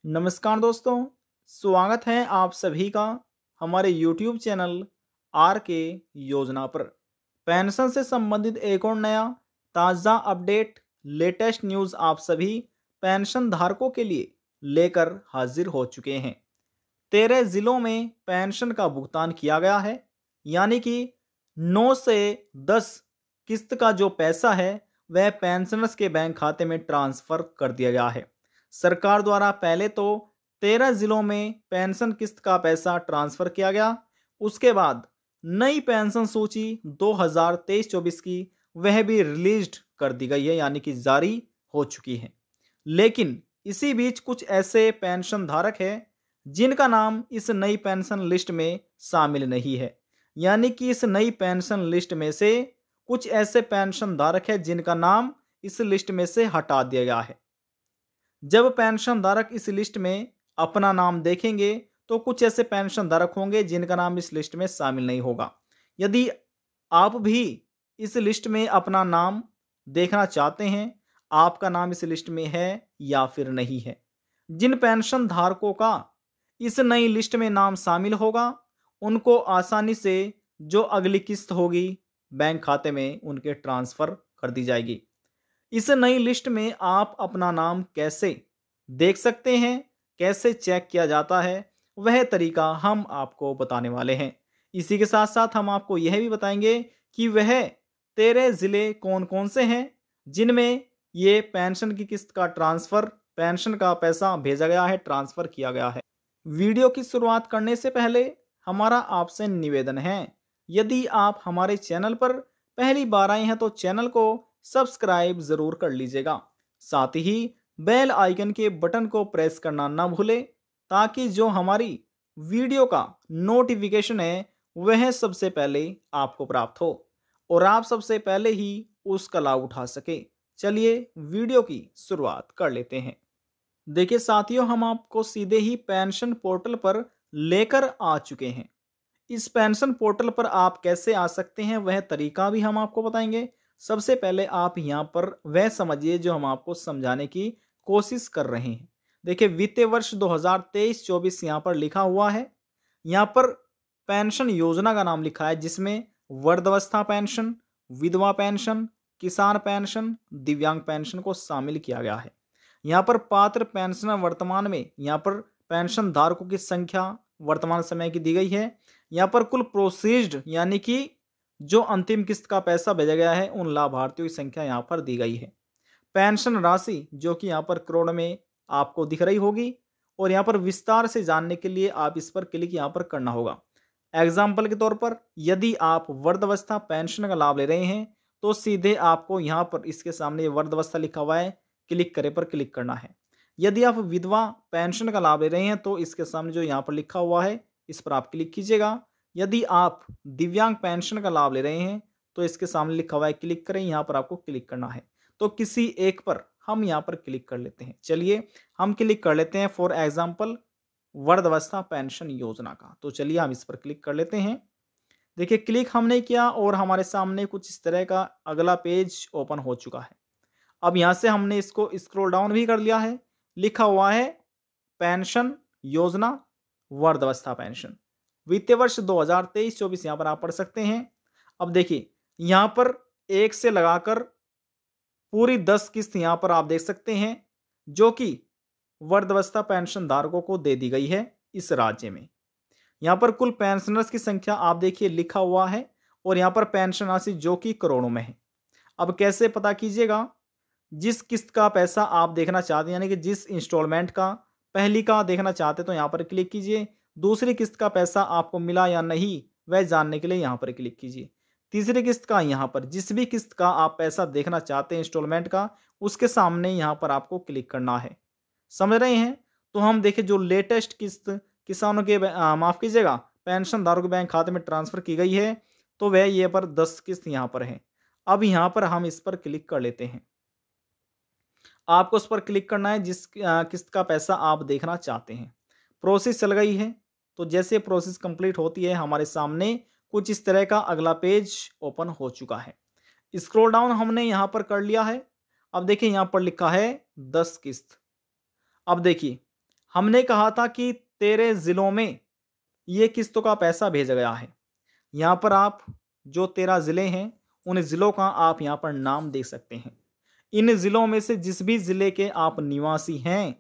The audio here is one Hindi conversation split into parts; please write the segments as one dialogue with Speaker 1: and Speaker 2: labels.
Speaker 1: नमस्कार दोस्तों, स्वागत है आप सभी का हमारे YouTube चैनल आर के योजना पर। पेंशन से संबंधित एक और नया ताज़ा अपडेट, लेटेस्ट न्यूज़ आप सभी पेंशन धारकों के लिए लेकर हाजिर हो चुके हैं। 13 जिलों में पेंशन का भुगतान किया गया है, यानी कि 9 से 10 किस्त का जो पैसा है वह पेंशनर्स के बैंक खाते में ट्रांसफर कर दिया गया है। सरकार द्वारा पहले तो 13 जिलों में पेंशन किस्त का पैसा ट्रांसफर किया गया। उसके बाद नई पेंशन सूची 2023-24 की वह भी रिलीज्ड कर दी गई है, यानी कि जारी हो चुकी है। लेकिन इसी बीच कुछ ऐसे पेंशन धारक हैं जिनका नाम इस नई पेंशन लिस्ट में शामिल नहीं है, यानी कि इस नई पेंशन लिस्ट में से कुछ ऐसे पेंशन धारक हैं जिनका नाम इस लिस्ट में से हटा दिया गया है। जब पेंशन धारक इस लिस्ट में अपना नाम देखेंगे तो कुछ ऐसे पेंशन धारक होंगे जिनका नाम इस लिस्ट में शामिल नहीं होगा। यदि आप भी इस लिस्ट में अपना नाम देखना चाहते हैं, आपका नाम इस लिस्ट में है या फिर नहीं है, जिन पेंशन धारकों का इस नई लिस्ट में नाम शामिल होगा उनको आसानी से जो अगली किस्त होगी बैंक खाते में उनके ट्रांसफर कर दी जाएगी। इस नई लिस्ट में आप अपना नाम कैसे देख सकते हैं, कैसे चेक किया जाता है, वह तरीका हम आपको बताने वाले हैं। इसी के साथ साथ हम आपको यह भी बताएंगे कि वह 13 ज़िले कौन कौन से हैं जिनमें ये पेंशन की किस्त का ट्रांसफ़र, पेंशन का पैसा भेजा गया है, ट्रांसफ़र किया गया है। वीडियो की शुरुआत करने से पहले हमारा आपसे निवेदन है, यदि आप हमारे चैनल पर पहली बार आए हैं तो चैनल को सब्सक्राइब ज़रूर कर लीजिएगा। साथ ही बेल आइकन के बटन को प्रेस करना ना भूलें, ताकि जो हमारी वीडियो का नोटिफिकेशन है वह सबसे पहले आपको प्राप्त हो और आप सबसे पहले ही उसका लाभ उठा सके। चलिए वीडियो की शुरुआत कर लेते हैं। देखिए साथियों, हम आपको सीधे ही पेंशन पोर्टल पर लेकर आ चुके हैं। इस पेंशन पोर्टल पर आप कैसे आ सकते हैं वह तरीका भी हम आपको बताएंगे। सबसे पहले आप यहाँ पर वह समझिए जो हम आपको समझाने की कोशिश कर रहे हैं। देखिए वित्तीय वर्ष 2023-24 यहाँ पर लिखा हुआ है। यहाँ पर पेंशन योजना का नाम लिखा है जिसमें वृद्धावस्था पेंशन, विधवा पेंशन, किसान पेंशन, दिव्यांग पेंशन को शामिल किया गया है। यहाँ पर पात्र पेंशनर वर्तमान में यहाँ पर पेंशन धारकों की संख्या वर्तमान समय की दी गई है। यहाँ पर कुल प्रोसीज्ड यानी कि जो अंतिम किस्त का पैसा भेजा गया है उन लाभार्थियों की संख्या यहाँ पर दी गई है। पेंशन राशि जो कि यहाँ पर करोड़ में आपको दिख रही होगी और यहाँ पर विस्तार से जानने के लिए आप इस पर क्लिक यहाँ पर करना होगा। एग्जाम्पल के तौर पर यदि आप वृद्धावस्था पेंशन का लाभ ले रहे हैं तो सीधे आपको यहाँ पर इसके सामने वृद्धावस्था लिखा हुआ है, क्लिक करे पर क्लिक करना है। यदि आप विधवा पेंशन का लाभ ले रहे हैं तो इसके सामने जो यहाँ पर लिखा हुआ है इस पर आप क्लिक कीजिएगा। यदि आप दिव्यांग पेंशन का लाभ ले रहे हैं तो इसके सामने लिखा हुआ है क्लिक करें, यहाँ पर आपको क्लिक करना है। तो किसी एक पर हम यहाँ पर क्लिक कर लेते हैं। चलिए हम क्लिक कर लेते हैं फॉर एग्जाम्पल वृद्धावस्था पेंशन योजना का। तो चलिए हम इस पर क्लिक कर लेते हैं। देखिए क्लिक हमने किया और हमारे सामने कुछ इस तरह का अगला पेज ओपन हो चुका है। अब यहाँ से हमने इसको स्क्रॉल डाउन भी कर लिया है, लिखा हुआ है पेंशन योजना वृद्धावस्था पेंशन वित्तीय वर्ष 2023-24 यहाँ पर आप पढ़ सकते हैं। अब देखिए यहाँ पर एक से लगाकर पूरी 10 किस्त यहाँ पर आप देख सकते हैं जो कि वृद्धावस्था पेंशन धारकों को दे दी गई है इस राज्य में। यहाँ पर कुल पेंशनर्स की संख्या आप देखिए लिखा हुआ है और यहाँ पर पेंशन राशि जो कि करोड़ों में है। अब कैसे पता कीजिएगा? जिस किस्त का पैसा आप देखना चाहते हैं, यानी कि जिस इंस्टॉलमेंट का पहली का देखना चाहते हैं तो यहाँ पर क्लिक कीजिए। दूसरी किस्त का पैसा आपको मिला या नहीं वह जानने के लिए यहाँ पर क्लिक कीजिए। तीसरी किस्त का यहाँ पर जिस भी किस्त का आप पैसा देखना चाहते हैं इंस्टॉलमेंट का, उसके सामने यहाँ पर आपको क्लिक करना है। समझ रहे हैं? तो हम देखें जो लेटेस्ट किस्त किसानों के माफ़ कीजिएगा पेंशन धारकों के बैंक खाते में ट्रांसफ़र की गई है तो वह ये पर 10 किस्त यहाँ पर है। अब यहाँ पर हम इस पर क्लिक कर लेते हैं। आपको उस पर क्लिक करना है जिस किस्त का पैसा आप देखना चाहते हैं। प्रोसेस चल गई है, तो जैसे प्रोसेस कंप्लीट होती है हमारे सामने कुछ इस तरह का अगला पेज ओपन हो चुका है। स्क्रॉल डाउन हमने यहाँ पर कर लिया है। अब देखिए यहाँ पर लिखा है 10 किस्त। अब देखिए हमने कहा था कि तेरे ज़िलों में ये किस्तों का पैसा भेजा गया है। यहाँ पर आप जो 13 ज़िले हैं, उन ज़िलों का आप यहाँ पर नाम देख सकते हैं। इन ज़िलों में से जिस भी ज़िले के आप निवासी हैं,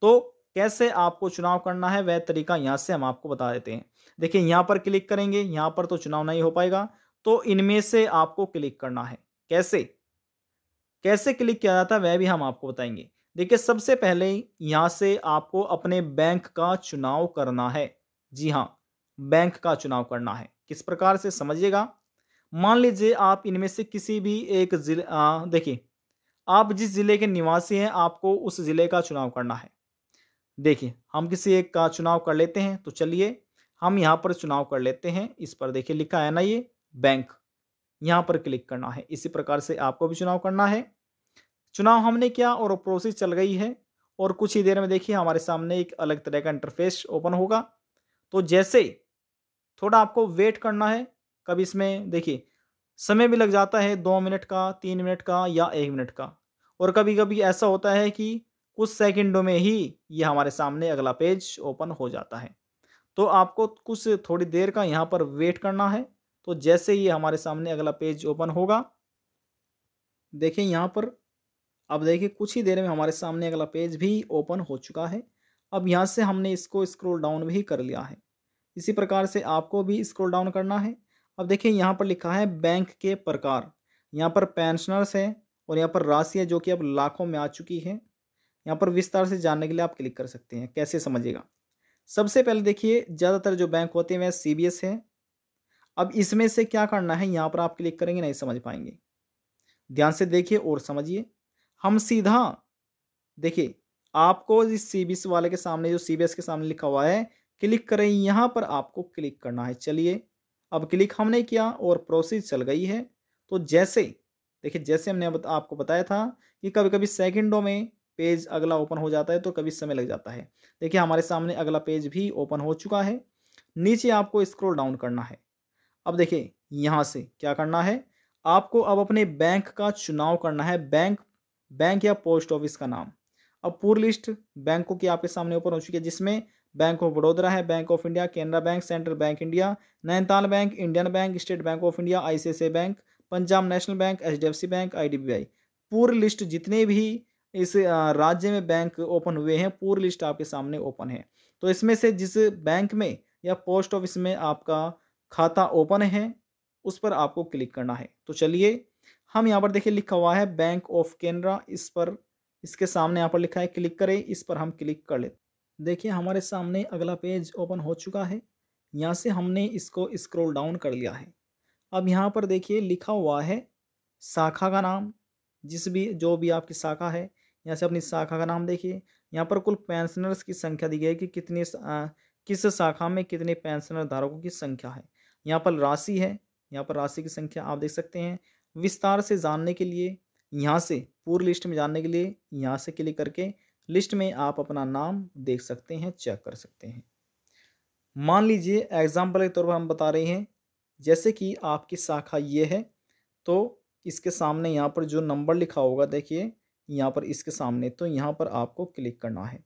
Speaker 1: तो कैसे आपको चुनाव करना है वह तरीका यहाँ से हम आपको बता देते हैं। देखिए यहाँ पर क्लिक करेंगे, यहाँ पर तो चुनाव नहीं हो पाएगा, तो इनमें से आपको क्लिक करना है। कैसे? कैसे क्लिक किया जाता है वह भी हम आपको बताएँगे। देखिए सबसे पहले यहाँ से आपको अपने बैंक का चुनाव करना है। जी हाँ, बैंक का चुनाव करना है। किस प्रकार से समझिएगा। मान लीजिए आप इनमें से किसी भी एक देखिए आप जिस ज़िले के निवासी हैं आपको उस ज़िले का चुनाव करना है। देखिए हम किसी एक का चुनाव कर लेते हैं, तो चलिए हम यहाँ पर चुनाव कर लेते हैं। इस पर देखिए लिखा है ना ये बैंक, यहाँ पर क्लिक करना है। इसी प्रकार से आपको भी चुनाव करना है। चुनाव हमने किया और प्रोसेस चल गई है और कुछ ही देर में देखिए हमारे सामने एक अलग तरह का इंटरफेस ओपन होगा। तो जैसे थोड़ा आपको वेट करना है। कभी इसमें देखिए समय भी लग जाता है 2 मिनट का, 3 मिनट का या 1 मिनट का, और कभी-कभी ऐसा होता है कि कुछ सेकंडों में ही ये हमारे सामने अगला पेज ओपन हो जाता है। तो आपको कुछ थोड़ी देर का यहाँ पर वेट करना है। तो जैसे ही हमारे सामने अगला पेज ओपन होगा, देखिए यहाँ पर अब देखिए कुछ ही देर में हमारे सामने अगला पेज भी ओपन हो चुका है। अब यहाँ से हमने इसको स्क्रॉल डाउन भी कर लिया है। इसी प्रकार से आपको भी स्क्रॉल डाउन करना है। अब देखिए यहाँ पर लिखा है बैंक के प्रकार। यहाँ पर पेंशनर्स है और यहाँ पर राशि है जो कि अब लाखों में आ चुकी है। यहाँ पर विस्तार से जानने के लिए आप क्लिक कर सकते हैं। कैसे समझिएगा। सबसे पहले देखिए ज़्यादातर जो बैंक होते हैं वह सीबीएस है। अब इसमें से क्या करना है, यहाँ पर आप क्लिक करेंगे नहीं समझ पाएंगे। ध्यान से देखिए और समझिए। हम सीधा देखिए आपको इस सीबीएस वाले के सामने जो सीबीएस के सामने लिखा हुआ है क्लिक करें, यहाँ पर आपको क्लिक करना है। चलिए अब क्लिक हमने किया और प्रोसेस चल गई है। तो जैसे देखिए जैसे हमने आपको बताया था कि कभी कभी सेकंडों में पेज अगला ओपन हो जाता है, तो कभी समय लग जाता है। देखिए हमारे सामने अगला पेज भी ओपन हो चुका है। नीचे आपको स्क्रॉल डाउन करना है। अब देखिए यहाँ से क्या करना है, आपको अब अपने बैंक का चुनाव करना है। बैंक बैंक या पोस्ट ऑफिस का नाम। अब पूरी लिस्ट बैंकों की आपके सामने ओपन हो चुकी है, जिसमें बैंक ऑफ बड़ौदा है, bank of India, Canara bank, central bank India, Nainital bank, Indian bank, state bank of India, ICICI bank, Punjab national bank, HDFC bank, IDBI. पूरी लिस्ट जितने भी इस राज्य में बैंक ओपन हुए हैं, पूरी लिस्ट आपके सामने ओपन है। तो इसमें से जिस बैंक में या पोस्ट ऑफिस में आपका खाता ओपन है, उस पर आपको क्लिक करना है। तो चलिए हम यहाँ पर देखिए लिखा हुआ है बैंक ऑफ कैनरा, इस पर इसके सामने यहाँ पर लिखा है क्लिक करें, इस पर हम क्लिक कर लेते। देखिए हमारे सामने अगला पेज ओपन हो चुका है। यहाँ से हमने इसको स्क्रॉल डाउन कर लिया है। अब यहाँ पर देखिए लिखा हुआ है शाखा का नाम। जिस भी जो भी आपकी शाखा है, यहाँ से अपनी शाखा का नाम देखिए। यहाँ पर कुल पेंशनर्स की संख्या दी गई है कि किस शाखा में कितने पेंशनर धारकों की संख्या है। यहाँ पर राशि है, यहाँ पर राशि की संख्या आप देख सकते हैं। विस्तार से जानने के लिए यहाँ से पूरी लिस्ट में जानने के लिए यहाँ से क्लिक करके लिस्ट में आप अपना नाम देख सकते हैं, चेक कर सकते हैं। मान लीजिए एग्जाम्पल के तौर पर हम बता रहे हैं, जैसे कि आपकी शाखा ये है, तो इसके सामने यहाँ पर जो नंबर लिखा होगा देखिए यहाँ पर इसके सामने, तो यहाँ पर आपको क्लिक करना है।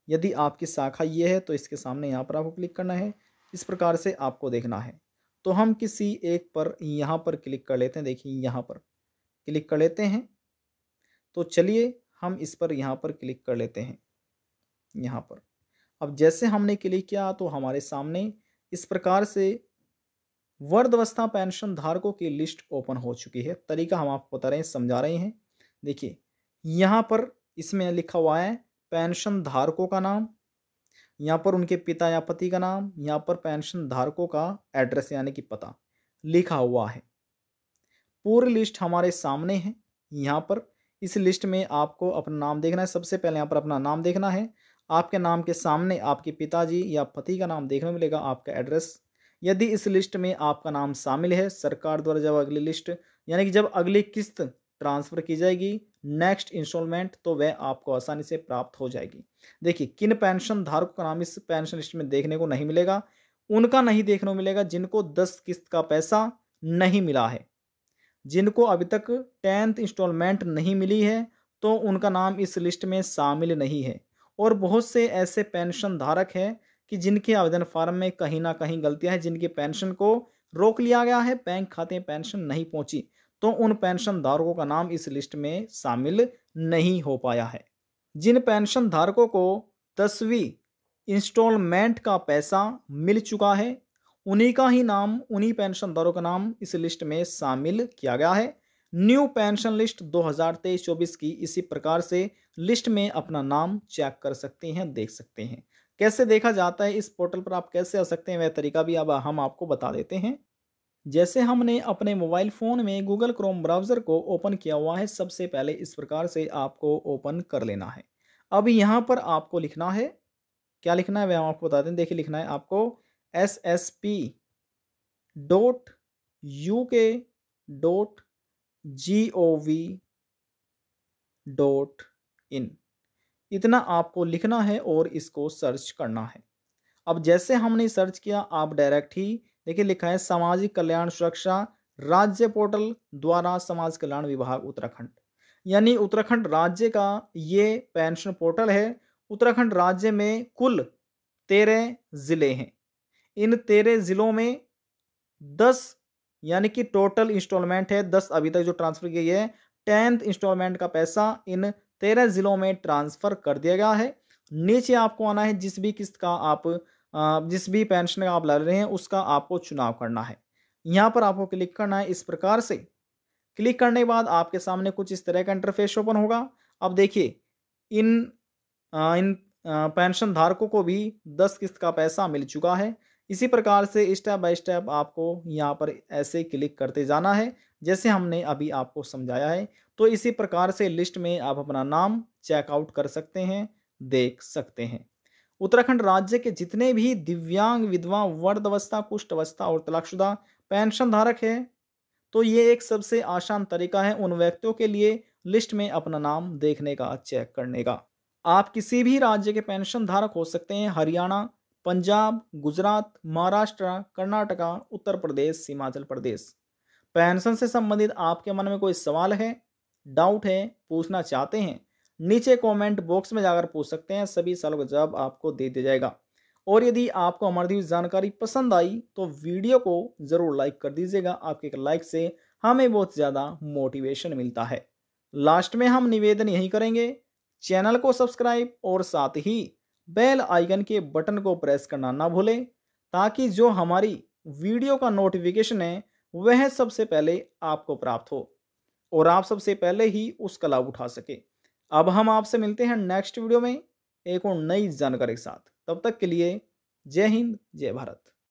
Speaker 1: यदि आपकी शाखा ये है तो इसके सामने यहाँ पर आपको क्लिक करना है। इस प्रकार से आपको देखना है। तो हम किसी एक पर यहाँ पर क्लिक कर लेते हैं। देखिए यहाँ पर क्लिक कर लेते हैं। तो चलिए हम इस पर यहाँ पर क्लिक कर लेते हैं। यहाँ पर अब जैसे हमने क्लिक किया तो हमारे सामने इस प्रकार से वृद्धावस्था पेंशन धारकों की लिस्ट ओपन हो चुकी है। तरीका हम आपको बता रहे हैं, समझा रहे हैं। देखिए यहाँ पर इसमें लिखा हुआ है पेंशन धारकों का नाम, यहाँ पर उनके पिता या पति का नाम, यहाँ पर पेंशन धारकों का एड्रेस यानी कि पता लिखा हुआ है। पूरी लिस्ट हमारे सामने है। यहाँ पर इस लिस्ट में आपको अपना नाम देखना है। सबसे पहले यहाँ पर अपना नाम देखना है। आपके नाम के सामने आपके पिताजी या पति का नाम देखने मिलेगा, आपका एड्रेस। यदि इस लिस्ट में आपका नाम शामिल है, सरकार द्वारा जब अगली लिस्ट यानी कि जब अगली किस्त ट्रांसफ़र की जाएगी नेक्स्ट इंस्टॉलमेंट, तो वह आपको आसानी से प्राप्त हो जाएगी। देखिए किन पेंशन धारकों का नाम इस पेंशन लिस्ट में देखने को नहीं मिलेगा, उनका नहीं देखने को मिलेगा जिनको 10 किस्त का पैसा नहीं मिला है। जिनको अभी तक 10th इंस्टॉलमेंट नहीं मिली है, तो उनका नाम इस लिस्ट में शामिल नहीं है। और बहुत से ऐसे पेंशन धारक हैं कि जिनके आवेदन फार्म में कहीं ना कहीं गलतियां हैं, जिनके पेंशन को रोक लिया गया है, बैंक खाते में पेंशन नहीं पहुंची, तो उन पेंशन धारकों का नाम इस लिस्ट में शामिल नहीं हो पाया है। जिन पेंशन धारकों को 10वीं इंस्टॉलमेंट का पैसा मिल चुका है, उन्हीं का ही नाम, उन्हीं पेंशनधारकों का नाम इस लिस्ट में शामिल किया गया है। न्यू पेंशन लिस्ट 2023-24 की इसी प्रकार से लिस्ट में अपना नाम चेक कर सकते हैं, देख सकते हैं। कैसे देखा जाता है, इस पोर्टल पर आप कैसे आ सकते हैं, वह तरीका भी अब हम आपको बता देते हैं। जैसे हमने अपने मोबाइल फ़ोन में गूगल क्रोम ब्राउज़र को ओपन किया हुआ है, सबसे पहले इस प्रकार से आपको ओपन कर लेना है। अब यहाँ पर आपको लिखना है, क्या लिखना है वह हम आपको बता दें। देखिए, लिखना है आपको ssp.uk.gov.in, इतना आपको लिखना है और इसको सर्च करना है। अब जैसे हमने सर्च किया, आप डायरेक्ट ही देखिए लिखा है सामाजिक कल्याण सुरक्षा राज्य पोर्टल द्वारा समाज कल्याण विभाग उत्तराखंड, यानी उत्तराखंड राज्य का ये पेंशन पोर्टल है। उत्तराखंड राज्य में कुल 13 जिले हैं। इन 13 जिलों में 10, यानी कि टोटल इंस्टॉलमेंट है 10 अभी तक जो ट्रांसफर की गई है। 10th इंस्टॉलमेंट का पैसा इन 13 जिलों में ट्रांसफर कर दिया गया है। नीचे आपको आना है, जिस भी किस्त का आप जिस भी पेंशन का आप ला रहे हैं उसका आपको चुनाव करना है। यहाँ पर आपको क्लिक करना है। इस प्रकार से क्लिक करने के बाद आपके सामने कुछ इस तरह का इंटरफेस ओपन होगा। अब देखिए, इन पेंशन धारकों को भी 10 किस्त का पैसा मिल चुका है। इसी प्रकार से स्टेप बाय स्टेप आपको यहाँ पर ऐसे क्लिक करते जाना है, जैसे हमने अभी आपको समझाया है। तो इसी प्रकार से लिस्ट में आप अपना नाम चेकआउट कर सकते हैं, देख सकते हैं। उत्तराखंड राज्य के जितने भी दिव्यांग, विधवा, वृद्धावस्था, कुष्ठ अवस्था और तलाकशुदा पेंशन धारक है, तो ये एक सबसे आसान तरीका है उन व्यक्तियों के लिए लिस्ट में अपना नाम देखने का, चेक करने का। आप किसी भी राज्य के पेंशन धारक हो सकते हैं। हरियाणा, पंजाब, गुजरात, महाराष्ट्र, कर्नाटका, उत्तर प्रदेश, हिमाचल प्रदेश। पेंशन से संबंधित आपके मन में कोई सवाल है, डाउट है, पूछना चाहते हैं, नीचे कमेंट बॉक्स में जाकर पूछ सकते हैं। सभी सवालों का जवाब आपको दे दिया जाएगा। और यदि आपको हमारी दी हुई जानकारी पसंद आई तो वीडियो को ज़रूर लाइक कर दीजिएगा। आपके एक लाइक से हमें बहुत ज़्यादा मोटिवेशन मिलता है। लास्ट में हम निवेदन यही करेंगे, चैनल को सब्सक्राइब और साथ ही बेल आइकन के बटन को प्रेस करना ना भूलें, ताकि जो हमारी वीडियो का नोटिफिकेशन है वह सबसे पहले आपको प्राप्त हो और आप सबसे पहले ही उसका लाभ उठा सके। अब हम आपसे मिलते हैं नेक्स्ट वीडियो में एक और नई जानकारी के साथ। तब तक के लिए जय हिंद, जय भारत।